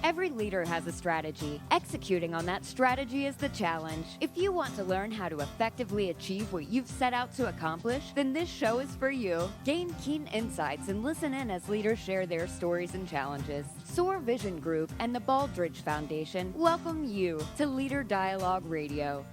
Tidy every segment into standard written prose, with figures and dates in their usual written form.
Every leader has a strategy. Executing on that strategy is the challenge. If you want to learn how to effectively achieve what you've set out to accomplish, then this show is for you. Gain keen insights and listen in as leaders share their stories and challenges. SOAR Vision Group and the Baldrige Foundation welcome you to Leader Dialogue Radio.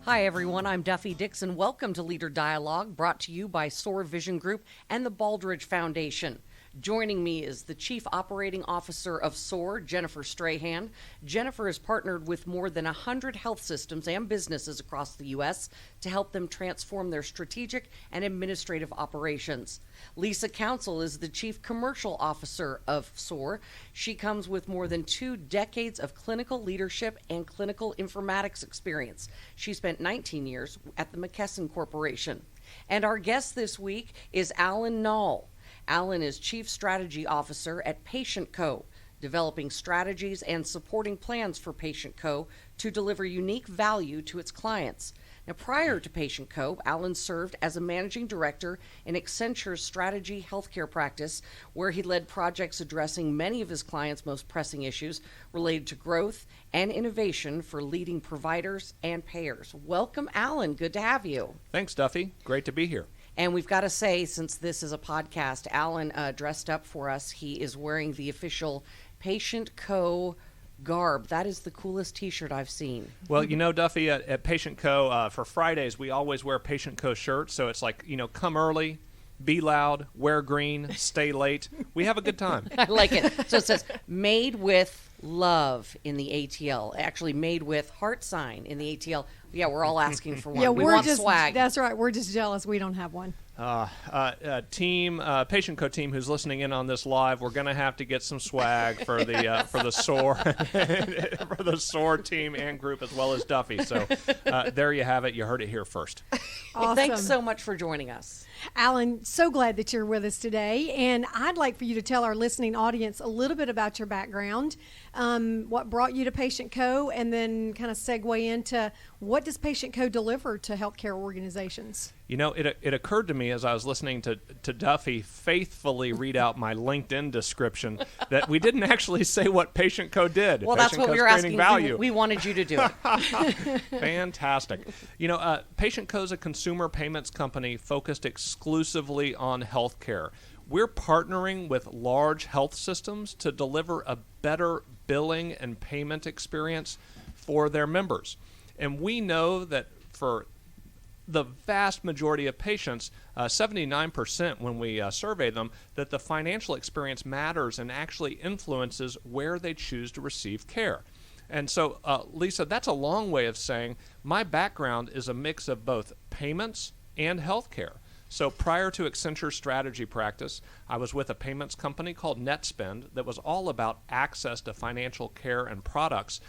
Hi, everyone. I'm Duffy Dixon. Welcome to Leader Dialogue, brought to you by SOAR Vision Group and the Baldrige Foundation. Joining me is the Chief Operating Officer of SOAR, Jennifer Strahan. Jennifer has partnered with more than 100 health systems and businesses across the U.S. to help them transform their strategic and administrative operations. Lisa Council is the Chief Commercial Officer of SOAR. She comes with more than 2 decades of clinical leadership and clinical informatics experience. She spent 19 years at the McKesson Corporation. And our guest this week is Alan Nall. Alan is Chief Strategy Officer at PatientCo, developing strategies and supporting plans for PatientCo to deliver unique value to its clients. Now, prior to PatientCo, Alan served as a managing director in Accenture's strategy healthcare practice, where he led projects addressing many of his clients' most pressing issues related to growth and innovation for leading providers and payers. Welcome, Alan. Good to have you. Thanks, Duffy. Great to be here. And we've got to say, since this is a podcast, Alan dressed up for us. He is wearing the official PatientCo garb. That is the coolest T-shirt I've seen. Well, you know, Duffy, at PatientCo, for Fridays, we always wear PatientCo shirts. So it's like, come early, be loud, wear green, stay late. We have a good time. I like it. So it says, made with love in the ATL. Actually, made with heart sign in the ATL. Yeah, we're all asking for one. Yeah, we want just swag. That's right. We're just jealous we don't have one. PatientCo team who's listening in on this live, we're going to have to get some swag for the SOAR for the SOAR team and group, as well as Duffy. So there you have it. You heard it here first. Awesome. Thanks so much for joining us. Alan, so glad that you're with us today. And I'd like for you to tell our listening audience a little bit about your background, what brought you to PatientCo, and then kind of segue into what does PatientCo deliver to healthcare organizations? You know, it occurred to me as I was listening to Duffy faithfully read out my LinkedIn description that we didn't actually say what PatientCo did. Well, that's what we were asking. Value. We wanted you to do it. Fantastic. PatientCo is a consumer payments company focused exclusively on healthcare. We're partnering with large health systems to deliver a better billing and payment experience for their members. And we know that for the vast majority of patients, 79% when we survey them, that the financial experience matters and actually influences where they choose to receive care. And so, Lisa, that's a long way of saying my background is a mix of both payments and healthcare. So prior to Accenture's strategy practice, I was with a payments company called NetSpend that was all about access to financial care and products.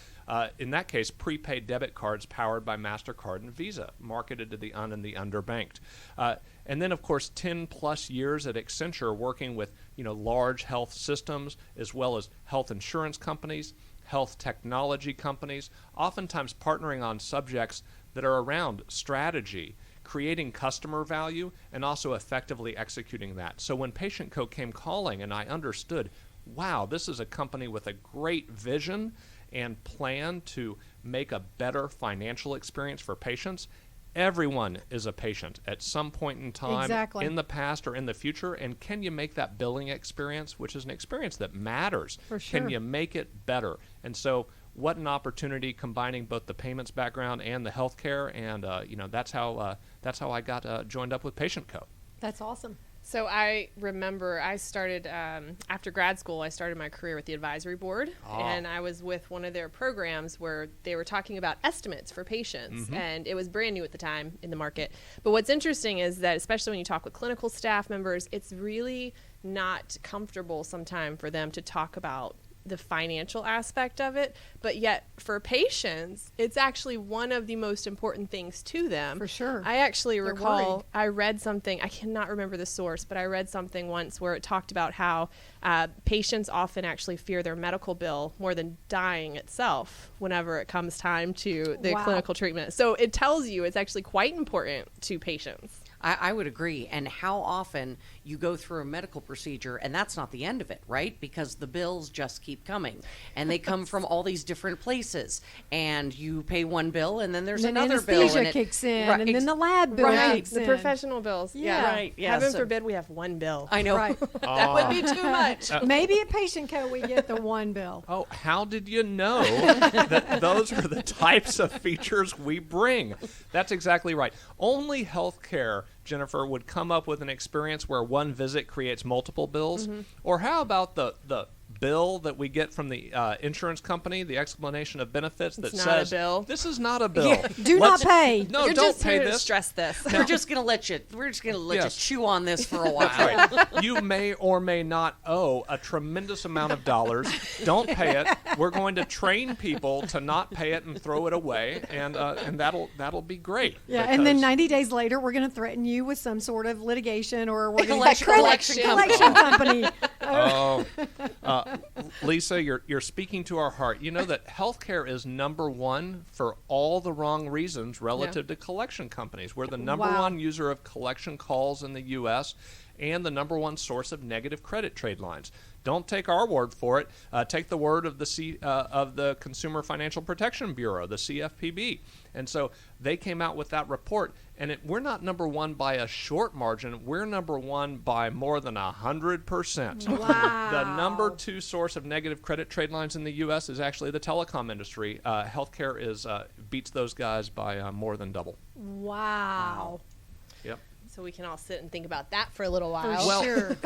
In that case, prepaid debit cards powered by MasterCard and Visa, marketed to the and the underbanked. And then, of course, 10 plus years at Accenture working with large health systems as well as health insurance companies, health technology companies, oftentimes partnering on subjects that are around strategy, creating customer value, and also effectively executing that. So when PatientCo came calling and I understood, wow, this is a company with a great vision and plan to make a better financial experience for patients. Everyone is a patient at some point in time, exactly, in the past or in the future. And can you make that billing experience, which is an experience that matters, for sure, can you make it better? And so what an opportunity combining both the payments background and the healthcare. And, that's how I got joined up with PatientCo. That's awesome. So I remember I started, after grad school, I started my career with the advisory board, and I was with one of their programs where they were talking about estimates for patients, and it was brand new at the time in the market. But what's interesting is that, especially when you talk with clinical staff members, it's really not comfortable sometimes for them to talk about the financial aspect of it, but yet for patients, it's actually one of the most important things to them. For sure. I actually They're recall worried. I read something, I cannot remember the source, but I read something once where it talked about how patients often actually fear their medical bill more than dying itself whenever it comes time to the clinical treatment. So it tells you it's actually quite important to patients. I would agree. And how often, you go through a medical procedure, and that's not the end of it, right? Because the bills just keep coming, and they come from all these different places, and you pay one bill, and then there's And then another bill. anesthesia And kicks in, Right, and then the lab bill Right, kicks the in. professional bills. Yeah. Right, yeah, Heaven so- forbid we have one bill. I know. Right. That would be too much. Maybe at PatientCo we get the one bill. Oh, how did you know that those are the types of features we bring? That's exactly right. Only healthcare, Jennifer, would come up with an experience where one visit creates multiple bills. Or how about the bill that we get from the insurance company, the explanation of benefits that It's not a says bill. this is not a bill. Do not pay. No, You're don't just pay here to this. stress this. We're just gonna let you Yes. chew on this for a while. That's right. You may or may not owe a tremendous amount of dollars. Don't pay it. We're going to train people to not pay it and throw it away, and that'll be great. Yeah, and then because- 90 days later, we're going to threaten you with some sort of litigation, or we're going to Collection company. Oh, Lisa, you're speaking to our heart. You know that healthcare is number one for all the wrong reasons relative to collection companies. We're the number Wow. one user of collection calls in the U.S. and the number one source of negative credit trade lines. Don't take our word for it. Take the word of the Consumer Financial Protection Bureau, the CFPB. And so they came out with that report, and we're not number one by a short margin. We're number one by more than 100%. Wow. The number two source of negative credit trade lines in the U.S. is actually the telecom industry. Healthcare beats those guys by more than double. Wow. Yep. So we can all sit and think about that for a little while. For Well, sure.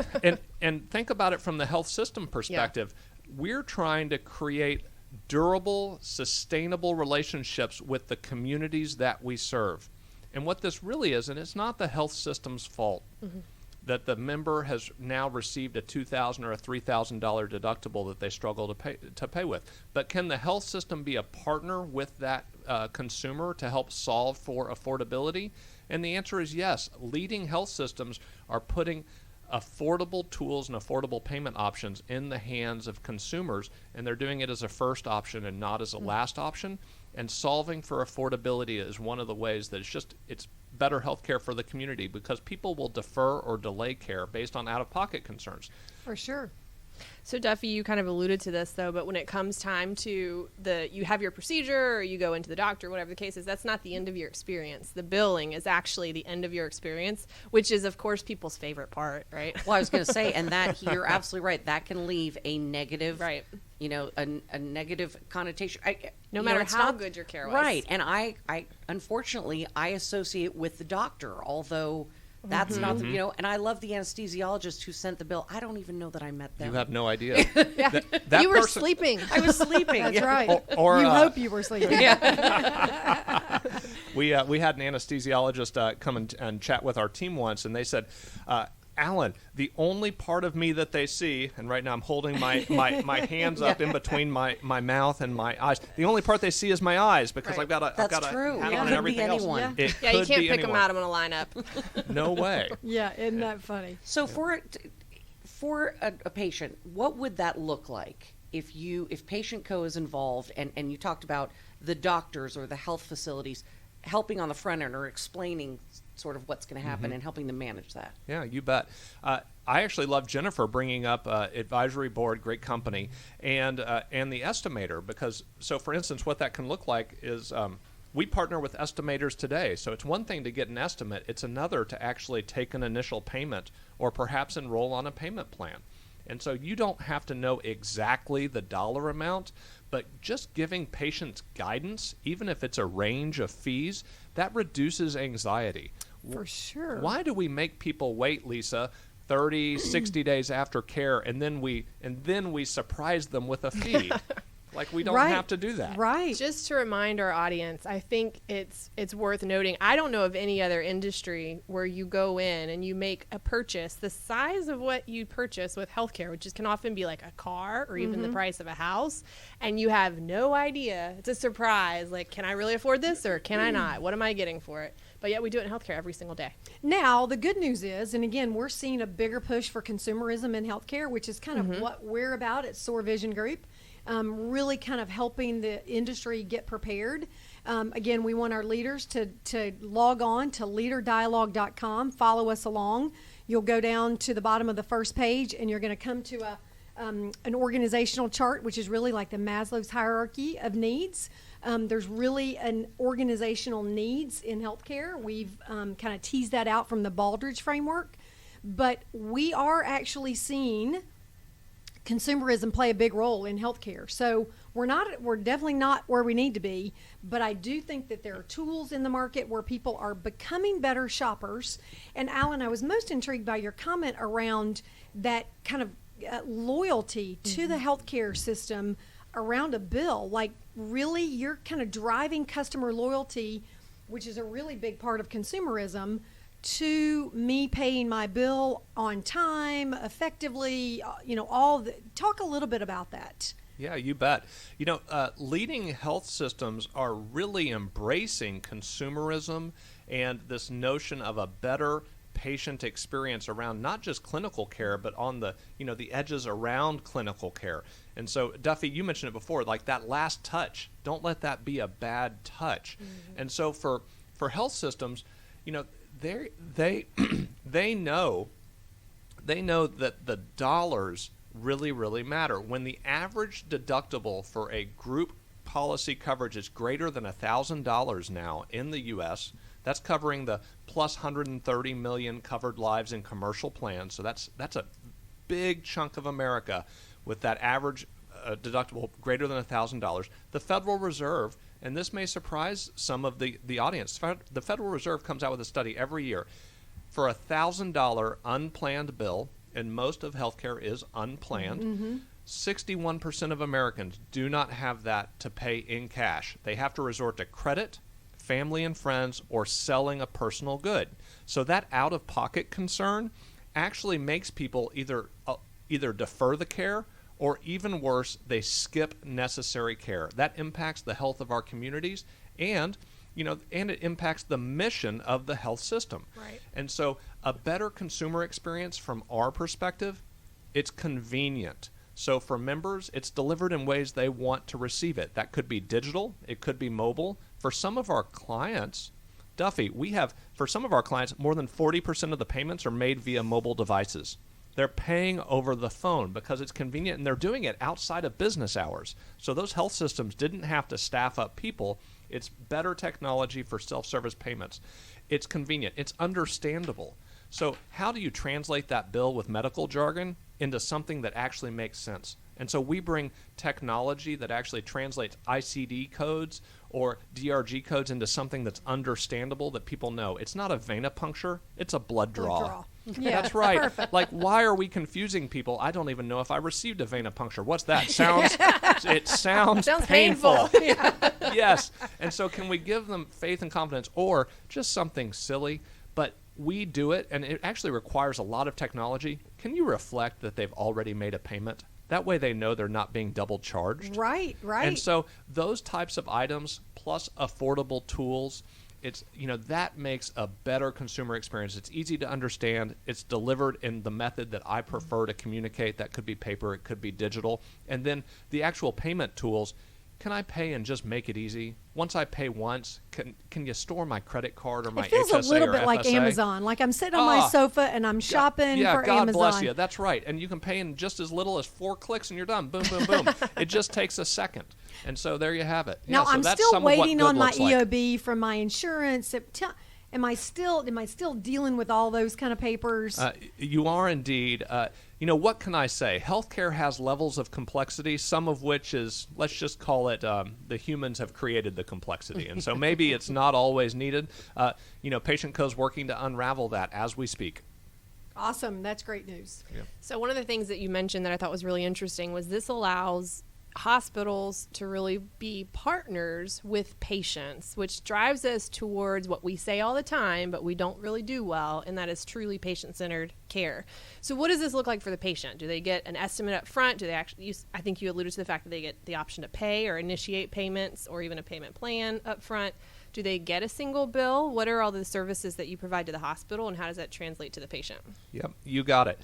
and think about it from the health system perspective. We're trying to create durable, sustainable relationships with the communities that we serve. And what this really is, and it's not the health system's fault that the member has now received a $2,000 or a $3,000 deductible that they struggle to pay with. But can the health system be a partner with that consumer to help solve for affordability? And the answer is yes. Leading health systems are putting affordable tools and affordable payment options in the hands of consumers, and they're doing it as a first option and not as a last option. And solving for affordability is one of the ways that it's better health care for the community, because people will defer or delay care based on out-of-pocket concerns. For sure. So Duffy, you kind of alluded to this though, but when it comes time to you have your procedure or you go into the doctor, whatever the case is, that's not the end of your experience. The billing is actually the end of your experience, which is of course people's favorite part, right? Well, I was going to say, and that you're absolutely right. That can leave a negative, Right. You know, a negative connotation. No you matter know, it's how not- good your care was. Right. And I unfortunately, I associate with the doctor, although that's not the, you know, and I love the anesthesiologist who sent the bill. I don't even know that I met them. You have no idea. That You were person- sleeping. I was sleeping. That's Yeah. right. Or, you uh, hope you were sleeping. We had an anesthesiologist come and chat with our team once, and they said, Alan, the only part of me that they see, and right now I'm holding my hands up in between my mouth and my eyes. The only part they see is my eyes, because Right. I've got a That's true. hat It on could and be everything anyone. else. Yeah. It Yeah, you could can't be pick them anyone. out. I'm going to line up. No way. Yeah, isn't that funny? So for a patient, what would that look like if PatientCo is involved, and you talked about the doctors or the health facilities helping on the front end or explaining sort of what's going to happen and helping them manage that? Yeah, you bet. I actually love Jennifer bringing up advisory board, great company, and the estimator, because, so for instance, what that can look like is we partner with estimators today. So it's one thing to get an estimate. It's another to actually take an initial payment or perhaps enroll on a payment plan. And so you don't have to know exactly the dollar amount, but just giving patients guidance, even if it's a range of fees, that reduces anxiety. For sure. Why do we make people wait, Lisa, 30, 60 days after care, and then we surprise them with a fee? Like, we don't Right. have to do that. Right. Just to remind our audience, I think it's worth noting, I don't know of any other industry where you go in and you make a purchase the size of what you purchase with healthcare, which can often be like a car or even the price of a house, and you have no idea. It's a surprise. Like, can I really afford this or can I not? What am I getting for it? But yet we do it in healthcare every single day. Now, the good news is, and again, we're seeing a bigger push for consumerism in healthcare, which is kind of what we're about at SOAR Vision Group. Really kind of helping the industry get prepared. Again, we want our leaders to log on to leaderdialogue.com, follow us along. you'll go down to the bottom of the first page, and you're going to come to an organizational chart, which is really like the Maslow's hierarchy of needs. There's really an organizational needs in healthcare. We've kind of teased that out from the Baldrige framework, but we are actually seeing consumerism play a big role in healthcare. So we're definitely not where we need to be, but I do think that there are tools in the market where people are becoming better shoppers. And Alan, I was most intrigued by your comment around that kind of loyalty to the healthcare system around a bill. Like, really, you're kind of driving customer loyalty, which is a really big part of consumerism, to me paying my bill on time, effectively, talk a little bit about that. Yeah, you bet. Leading health systems are really embracing consumerism and this notion of a better patient experience around not just clinical care, but on the edges around clinical care. And so, Duffy, you mentioned it before, like that last touch. Don't let that be a bad touch. Mm-hmm. And so for health systems, they know that the dollars really, really matter. When the average deductible for a group policy coverage is greater than $1,000 now in the U.S., that's covering the plus 130 million covered lives in commercial plans. So that's a big chunk of America with that average deductible greater than $1,000. The Federal Reserve, and this may surprise some of the audience, the Federal Reserve comes out with a study every year. For a $1,000 unplanned bill, and most of healthcare is unplanned, 61% of Americans do not have that to pay in cash. They have to resort to credit, family and friends, or selling a personal good. So that out-of-pocket concern actually makes people either defer the care, or even worse, they skip necessary care. That impacts the health of our communities, and it impacts the mission of the health system. Right. And so a better consumer experience from our perspective, it's convenient. So for members, it's delivered in ways they want to receive it. That could be digital, it could be mobile. For some of our clients, Duffy, for some of our clients, more than 40% of the payments are made via mobile devices. They're paying over the phone because it's convenient, and they're doing it outside of business hours. So those health systems didn't have to staff up people. It's better technology for self-service payments. It's convenient. It's understandable. So how do you translate that bill with medical jargon into something that actually makes sense? And so we bring technology that actually translates ICD codes or DRG codes into something that's understandable, that people know. It's not a venipuncture, it's a blood draw. Yeah, that's right. Perfect. Like, why are we confusing people? I don't even know if I received a venipuncture. What's that? It sounds painful. Yes. And so can we give them faith and confidence, or just something silly, but we do it, and it actually requires a lot of technology. Can you reflect that they've already made a payment? That way they know they're not being double charged. Right. And so those types of items plus affordable tools, that makes a better consumer experience. It's easy to understand. It's delivered in the method that I prefer to communicate. That could be paper, it could be digital. And then the actual payment tools, can I pay and just make it easy? Once I pay once, can you store my credit card or my HSA or FSA? It feels a little bit like Amazon. Like I'm sitting on my sofa and I'm shopping for God Amazon. Bless you. That's right. And you can pay in just as little as 4 clicks and you're done. Boom, boom, boom. It just takes a second. And so there you have it. Now, so I'm that's still some of what waiting good on my looks like. EOB from my insurance. Am I still dealing with all those kind of papers? You are indeed. What can I say? Healthcare has levels of complexity, some of which is, let's just call it, the humans have created the complexity. And so maybe it's not always needed. PatientCo is working to unravel that as we speak. Awesome. That's great news. Yeah. So one of the things that you mentioned that I thought was really interesting was this allows hospitals to really be partners with patients, which drives us towards what we say all the time, but we don't really do well, and that is truly patient-centered care. So what does this look like for the patient? Do they get an estimate up front? Do they actually I think you alluded to the fact that they get the option to pay or initiate payments or even a payment plan up front. Do they get a single bill? What are all the services that you provide to the hospital, and how does that translate to the patient? Yep, you got it.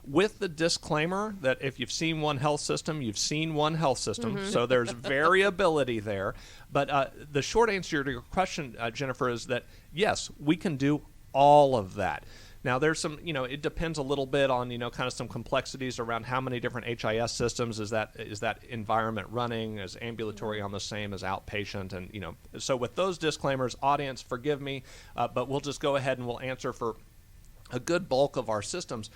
With the disclaimer that if you've seen one health system, you've seen one health system, so there's variability there. But the short answer to your question, Jennifer, is that yes, we can do all of that. Now there's some, it depends a little bit on, kind of some complexities around how many different HIS systems is that environment running, is ambulatory on the same as outpatient, and so with those disclaimers, audience, forgive me, but we'll just go ahead and we'll answer for a good bulk of our systems.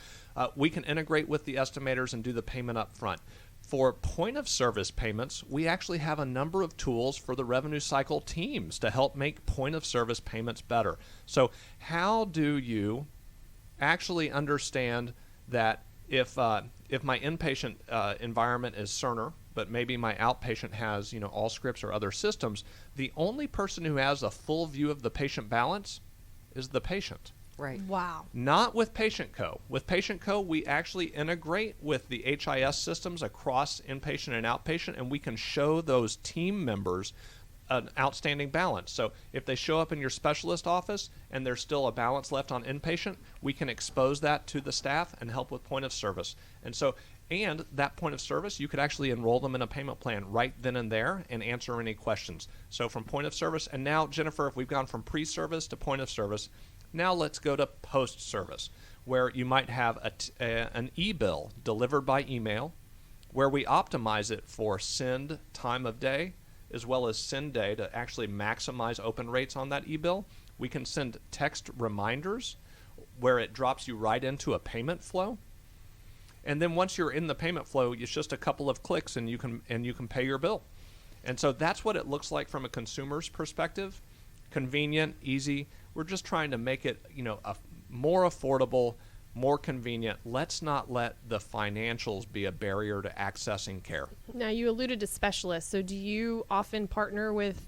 We can integrate with the estimators and do the payment up front. For point of service payments, we actually have a number of tools for the revenue cycle teams to help make point of service payments better. So how do you actually understand that if my inpatient environment is Cerner, but maybe my outpatient has Allscripts or other systems, the only person who has a full view of the patient balance is the patient. Right. Wow. Not with PatientCo. With PatientCo, we actually integrate with the HIS systems across inpatient and outpatient, and we can show those team members an outstanding balance. So if they show up in your specialist office and there's still a balance left on inpatient, we can expose that to the staff and help with point of service. And that point of service, you could actually enroll them in a payment plan right then and there and answer any questions. So from point of service, and now, Jennifer, if we've gone from pre-service to point of service, now let's go to post-service, where you might have an e-bill delivered by email, where we optimize it for send time of day, as well as send day to actually maximize open rates on that e-bill. We can send text reminders, where it drops you right into a payment flow. And then once you're in the payment flow, it's just a couple of clicks and you can pay your bill. And so that's what it looks like from a consumer's perspective. Convenient, easy. We're just trying to make it, a more affordable, more convenient. Let's not let the financials be a barrier to accessing care. Now, you alluded to specialists. So do you often partner with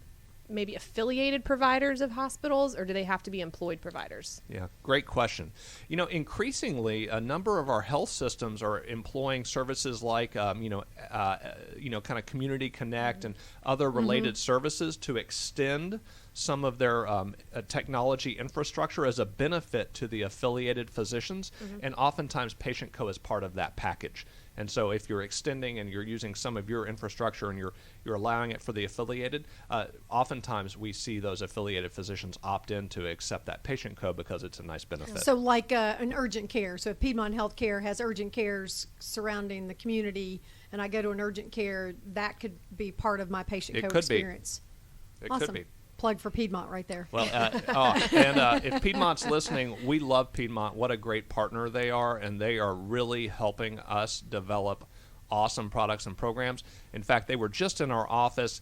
maybe affiliated providers of hospitals, or do they have to be employed providers? Yeah, great question. Increasingly, a number of our health systems are employing services like, kind of Community Connect and other related services to extend some of their technology infrastructure as a benefit to the affiliated physicians, and oftentimes PatientCo is part of that package. And so if you're extending and you're using some of your infrastructure and you're allowing it for the affiliated, oftentimes we see those affiliated physicians opt in to accept that PatientCo because it's a nice benefit. So like an urgent care. So if Piedmont Healthcare has urgent cares surrounding the community and I go to an urgent care, that could be part of my PatientCo experience. It awesome. could be. Plug for Piedmont right there. Well, if Piedmont's listening, we love Piedmont. What a great partner they are, and they are really helping us develop awesome products and programs. In fact, they were just in our office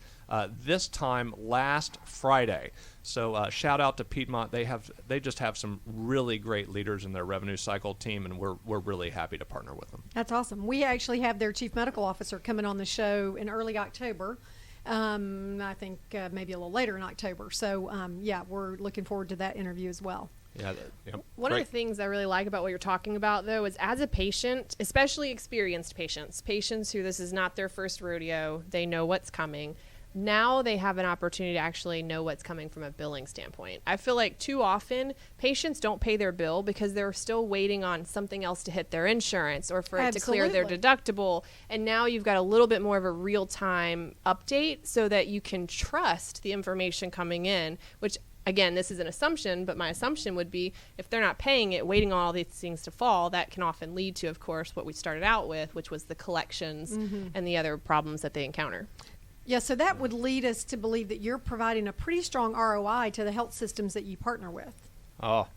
this time last Friday. So shout out to Piedmont. They just have some really great leaders in their revenue cycle team, and we're really happy to partner with them. That's awesome. We actually have their chief medical officer coming on the show in early October. I think maybe a little later in October. So, we're looking forward to that interview as well. Yeah. One of the things I really like about what you're talking about, though, is as a patient, especially experienced patients who this is not their first rodeo, they know what's coming. Now they have an opportunity to actually know what's coming from a billing standpoint. I feel like too often patients don't pay their bill because they're still waiting on something else to hit their insurance or for it to clear their deductible. And now you've got a little bit more of a real-time update so that you can trust the information coming in, which, again, this is an assumption, but my assumption would be if they're not paying it, waiting on all these things to fall, that can often lead to, of course, what we started out with, which was the collections and the other problems that they encounter. Yeah, so that would lead us to believe that you're providing a pretty strong ROI to the health systems that you partner with. Oh,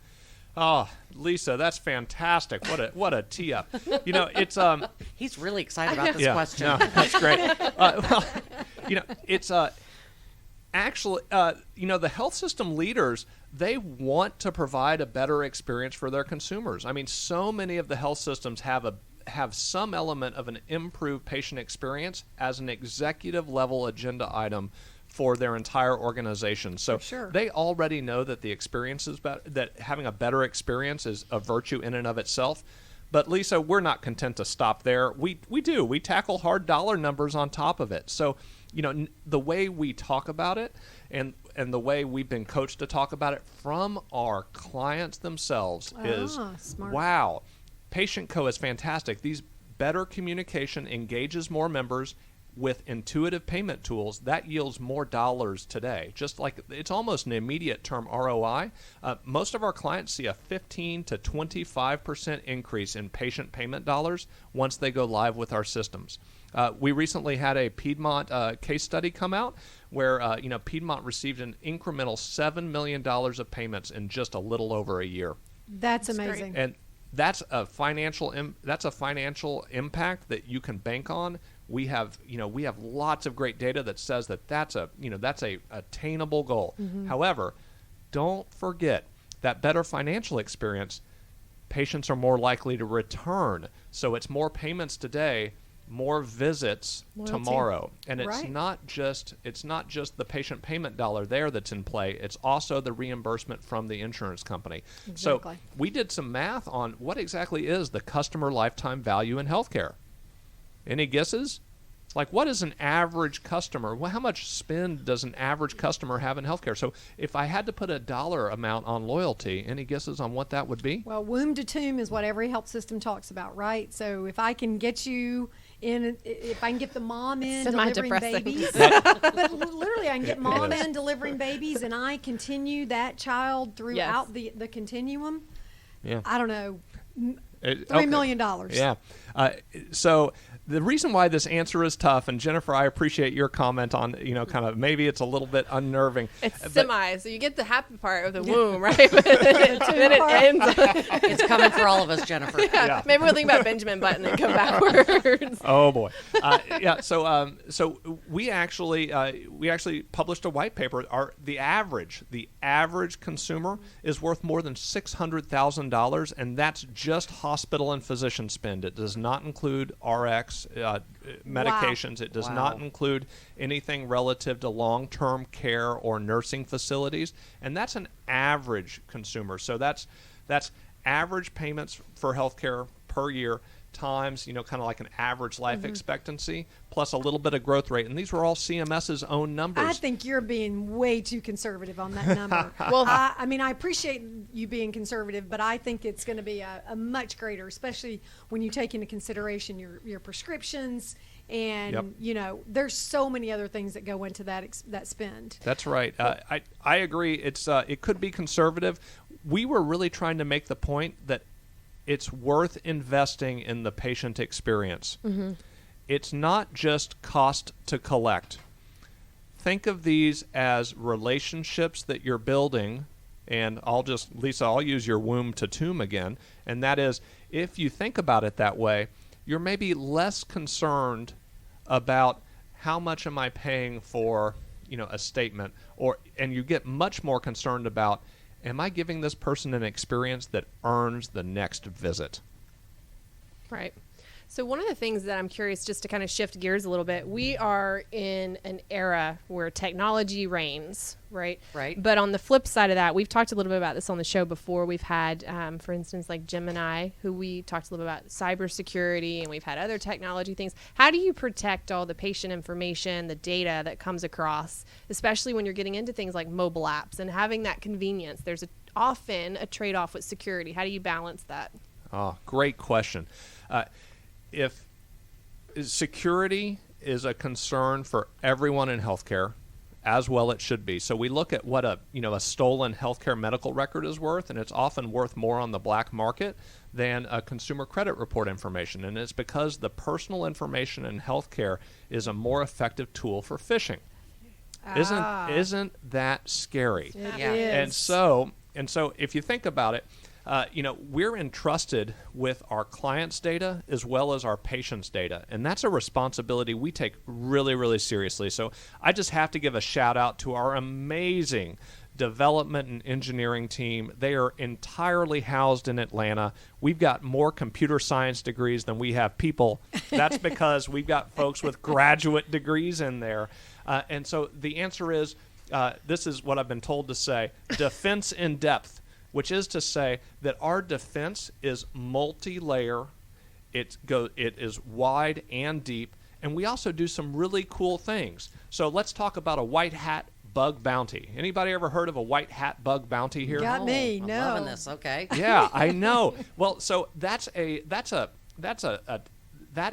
Lisa, that's fantastic. What a tee up. It's He's really excited about this question. No, that's great. It's actually, the health system leaders, they want to provide a better experience for their consumers. I mean, so many of the health systems have some element of an improved patient experience as an executive level agenda item for their entire organization. So they already know that the experience is that having a better experience is a virtue in and of itself. But Lisa, we're not content to stop there. We tackle hard dollar numbers on top of it. So, the way we talk about it and the way we've been coached to talk about it from our clients themselves is, smart. Wow, PatientCo is fantastic. These better communication engages more members. with intuitive payment tools, that yields more dollars today. Just like it's almost an immediate term ROI. Most of our clients see a 15 to 25% increase in patient payment dollars once they go live with our systems. We recently had a Piedmont case study come out where Piedmont received an incremental $7 million of payments in just a little over a year. That's amazing. And that's a financial impact that you can bank on. We have lots of great data that says that's a attainable goal. However, don't forget that better financial experience, patients are more likely to return. So it's more payments today, more visits tomorrow. And it's not just the patient payment dollar there that's in play, it's also the reimbursement from the insurance company. Exactly. So we did some math on what exactly is the customer lifetime value in healthcare. Any guesses? Like, what is an average customer? Well, how much spend does an average customer have in healthcare? So if I had to put a dollar amount on loyalty, any guesses on what that would be? Well, womb to tomb is what every health system talks about, right? So if I can get you in, if I can get the mom in delivering babies, but literally I can get mom in delivering babies, and I continue that child throughout the continuum. Yeah. I don't know, $3 million. Yeah. So the reason why this answer is tough, and Jennifer, I appreciate your comment on, kind of maybe it's a little bit unnerving. It's semi, so you get the happy part of the womb, right? But then it ends. It's coming for all of us, Jennifer. Yeah. Maybe we'll think about Benjamin Button and come backwards. Oh boy. So we actually published a white paper. The average consumer is worth more than $600,000, and that's just hospital and physician spend. It does not include RX medications. It does not include anything relative to long-term care or nursing facilities, and that's an average consumer. So that's average payments for healthcare per year times, kind of like an average life expectancy, plus a little bit of growth rate. And these were all CMS's own numbers. I think you're being way too conservative on that number. Well, I mean, I appreciate you being conservative, but I think it's going to be a much greater, especially when you take into consideration your prescriptions and, there's so many other things that go into that spend. That's right. I agree. It could be conservative. We were really trying to make the point that it's worth investing in the patient experience. It's not just cost to collect. Think of these as relationships that you're building, and Lisa, I'll use your womb to tomb again, and that is, if you think about it that way, you're maybe less concerned about how much am I paying for, a statement, and you get much more concerned about, am I giving this person an experience that earns the next visit? Right. So one of the things that I'm curious, just to kind of shift gears a little bit, we are in an era where technology reigns, right? Right. But on the flip side of that, we've talked a little bit about this on the show before. We've had, for instance, like Gemini, who we talked a little bit about cybersecurity, and we've had other technology things. How do you protect all the patient information, the data that comes across, especially when you're getting into things like mobile apps and having that convenience? There's often a trade-off with security. How do you balance that? Oh, great question. If security is a concern for everyone in healthcare, as well it should be. So we look at what a stolen healthcare medical record is worth, and it's often worth more on the black market than a consumer credit report information. And it's because the personal information in healthcare is a more effective tool for phishing. Isn't that scary? It is. And so if you think about it, we're entrusted with our clients' data as well as our patients' data, and that's a responsibility we take really, really seriously. So I just have to give a shout out to our amazing development and engineering team. They are entirely housed in Atlanta. We've got more computer science degrees than we have people. That's because we've got folks with graduate degrees in there. And so the answer is, this is what I've been told to say, defense in depth, which is to say that our defense is multi-layer, it is wide and deep, and we also do some really cool things. So let's talk about a white hat bug bounty. Anybody ever heard of a white hat bug bounty here? Got me. I'm No. loving this. Okay. Yeah, I know. Well, so that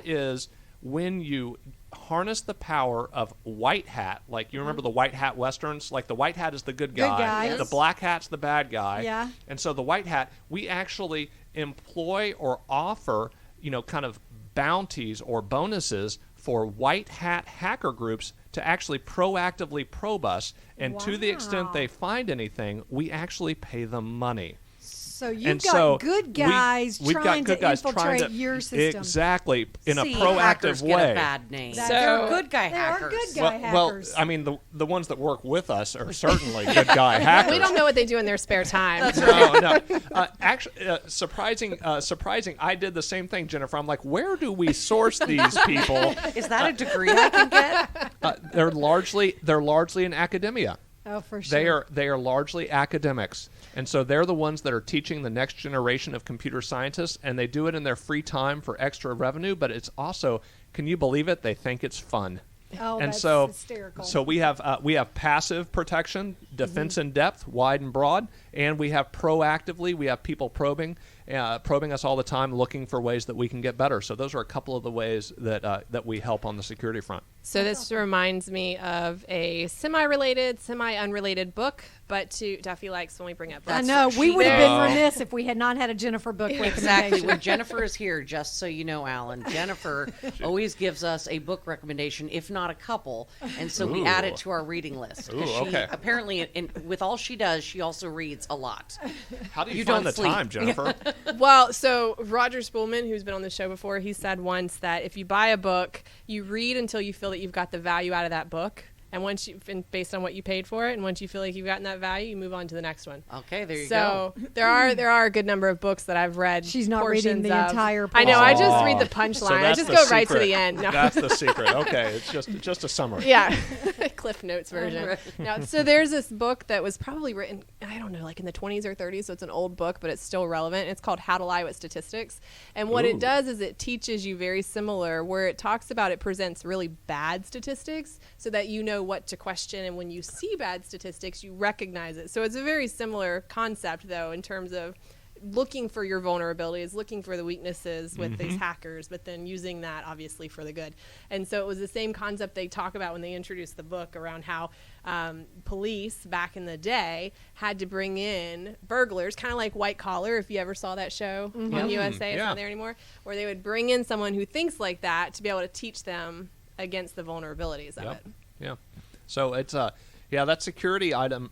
is when you harness the power of white hat, like you remember the white hat westerns, like the white hat is the good guy, Yes. the black hat's the bad guy. Yeah. And so the white hat, we actually employ or offer, kind of bounties or bonuses for white hat hacker groups to actually proactively probe us. And to the extent Wow. they find anything, we actually pay them money. So you've And got so good guys we've got trying good to guys infiltrate trying to, your system. Exactly, in See, a proactive hackers way. get a bad name. That's They're right. good guy They are hackers. good guy Well, hackers. I mean, the ones that work with us are certainly good guy hackers. We don't know what they do in their spare time. No. Actually, surprising. I did the same thing, Jennifer. I'm like, where do we source these people? Is that a degree I can get? They're largely in academia. Oh, for sure. They are largely academics, and so they're the ones that are teaching the next generation of computer scientists, and they do it in their free time for extra revenue. But it's also, can you believe it? They think it's fun. Oh, And that's so, hysterical. so we have passive protection, defense in depth, wide and broad, and we have proactively. We have people probing us all the time, looking for ways that we can get better. So those are a couple of the ways that we help on the security front. So this reminds me of a semi-related, semi-unrelated book, but Duffy likes when we bring up books. I know. We would have been remiss if we had not had a Jennifer book Exactly. recommendation. When Jennifer is here, just so you know, Alan, Jennifer always gives us a book recommendation, if not a couple, and so we add it to our reading list. 'Cause Ooh, okay. Apparently, with all she does, she also reads a lot. How do you, You find don't the sleep. time, Jennifer? Well, so Roger Spoolman, who's been on the show before, he said once that if you buy a book, you read until you feel that you've got the value out of that book. And based on what you paid for it, and once you feel like you've gotten that value, you move on to the next one. Okay, there you So go. there are a good number of books that I've read. She's not reading portions the of. entire I know. I just read the So punchline. I that's just the go right to secret. the end. No. That's the secret. Okay, it's just a summary. Yeah, Cliff Notes version. Now, so there's this book that was probably written, I don't know, like in the 20s or 30s, so it's an old book, but it's still relevant. It's called How to Lie with Statistics. And what Ooh. it does is it teaches you very similar, where it talks about, it presents really bad statistics so that you know what to question, and when you see bad statistics, you recognize it. So it's a very similar concept, though, in terms of looking for your vulnerabilities, looking for the weaknesses with these hackers, but then using that obviously for the good. And so it was the same concept they talk about when they introduced the book around how police back in the day had to bring in burglars, kind of like White Collar, if you ever saw that show on USA. It's Yeah. not there anymore, where they would bring in someone who thinks like that to be able to teach them against the vulnerabilities of Yep. it. Yeah. So it's that security item,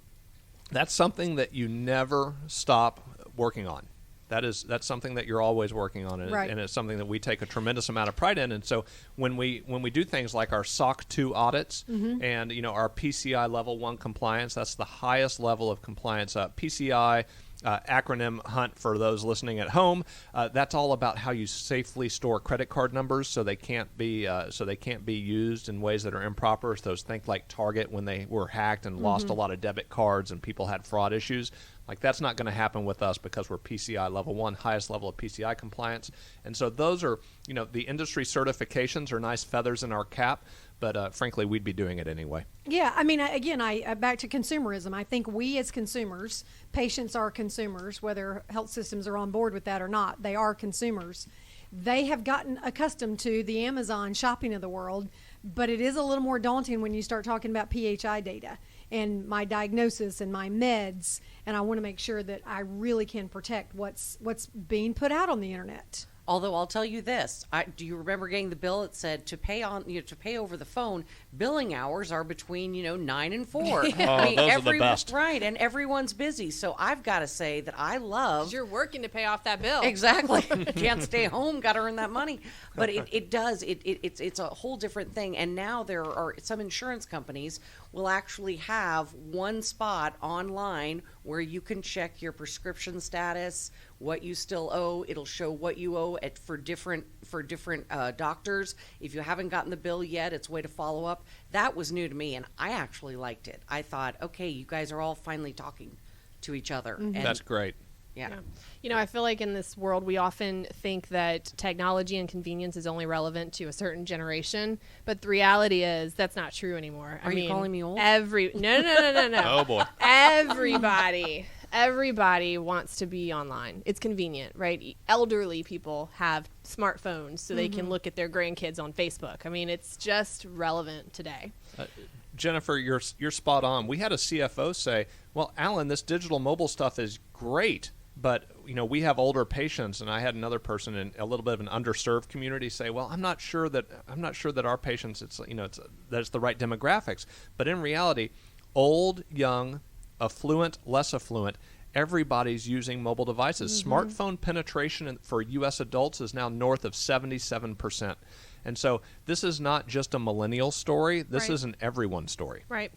that's something that you never stop working on. That's something that you're always working on, and, Right. and it's something that we take a tremendous amount of pride in. And so when we do things like our SOC 2 audits and our PCI level 1 compliance, that's the highest level of compliance. PCI acronym hunt for those listening at home. That's all about how you safely store credit card numbers so they can't be used in ways that are improper. So think like Target when they were hacked and lost a lot of debit cards and people had fraud issues. Like that's not going to happen with us because we're PCI level 1, highest level of PCI compliance. And so those are, the industry certifications are nice feathers in our cap, but frankly, we'd be doing it anyway. Yeah, I mean, again, back to consumerism. I think we as consumers, patients are consumers, whether health systems are on board with that or not. They are consumers. They have gotten accustomed to the Amazon shopping of the world, but it is a little more daunting when you start talking about PHI data and my diagnosis and my meds, and I want to make sure that I really can protect what's being put out on the internet. Although I'll tell you this, do you remember getting the bill that said to pay over the phone, billing hours are between 9 and 4. Those are the best. Right, and everyone's busy. So I've got to say that I love. You're working to pay off that bill. Exactly. Can't stay home. Got to earn that money. But it does. It's a whole different thing. And now there are some insurance companies will actually have one spot online where you can check your prescription status, what you still owe. It'll show what you owe for different doctors. If you haven't gotten the bill yet, it's a way to follow up. That was new to me, and I actually liked it. I thought, okay, you guys are all finally talking to each other. And That's great. Yeah. I feel like in this world, we often think that technology and convenience is only relevant to a certain generation, but the reality is that's not true anymore. Are you calling me old? No. Oh boy. Everybody everybody wants to be online. It's convenient, right? Elderly people have smartphones so they can look at their grandkids on Facebook. I mean, it's just relevant today. Jennifer, you're spot on. We had a CFO say, well, Alan, this digital mobile stuff is great, but we have older patients. And I had another person in a little bit of an underserved community say, well, I'm not sure that our patients, that it's the right demographics. But in reality, old, young, affluent, less affluent, everybody's using mobile devices. Smartphone penetration for U.S. adults is now north of 77%. And so this is not just a millennial story. This is an everyone story. Right.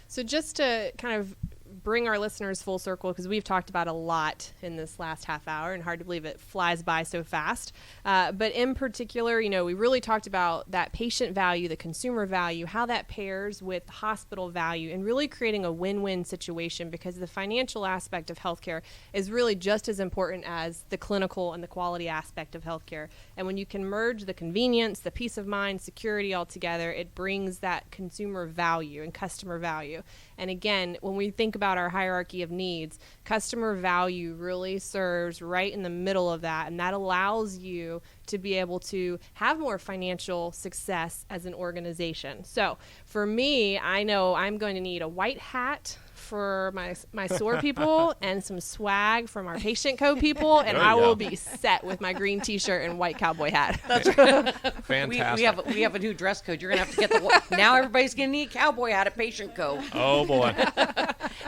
So just to kind of bring our listeners full circle, because we've talked about a lot in this last half hour, and hard to believe it flies by so fast. But in particular, we really talked about that patient value, the consumer value, how that pairs with hospital value, and really creating a win-win situation, because the financial aspect of healthcare is really just as important as the clinical and the quality aspect of healthcare. And when you can merge the convenience, the peace of mind, security all together, it brings that consumer value and customer value. And again, when we think about our hierarchy of needs, customer value really serves right in the middle of that, and that allows you to be able to have more financial success as an organization. So for me, I know I'm going to need a white hat for my SOAR people and some swag from our PatientCo people, and I will be set with my green t-shirt and white cowboy hat. That's right. Fantastic. We have a new dress code. You're going to have to get the now everybody's going to need a cowboy hat at PatientCo. Oh, boy.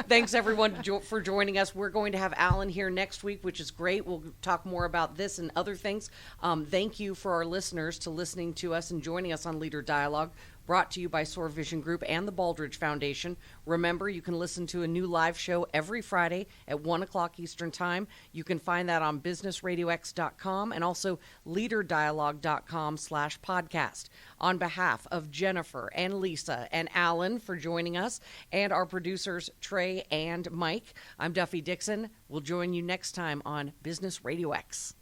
Thanks, everyone, for joining us. We're going to have Alan here next week, which is great. We'll talk more about this and other things. Thank you for our listeners to listening to us and joining us on Leader Dialogue, brought to you by SOAR Vision Group and the Baldrige Foundation. Remember, you can listen to a new live show every Friday at 1 o'clock Eastern Time. You can find that on businessradiox.com and also leaderdialogue.com/podcast. On behalf of Jennifer and Lisa and Alan for joining us, and our producers Trey and Mike, I'm Duffy Dixon. We'll join you next time on Business Radio X.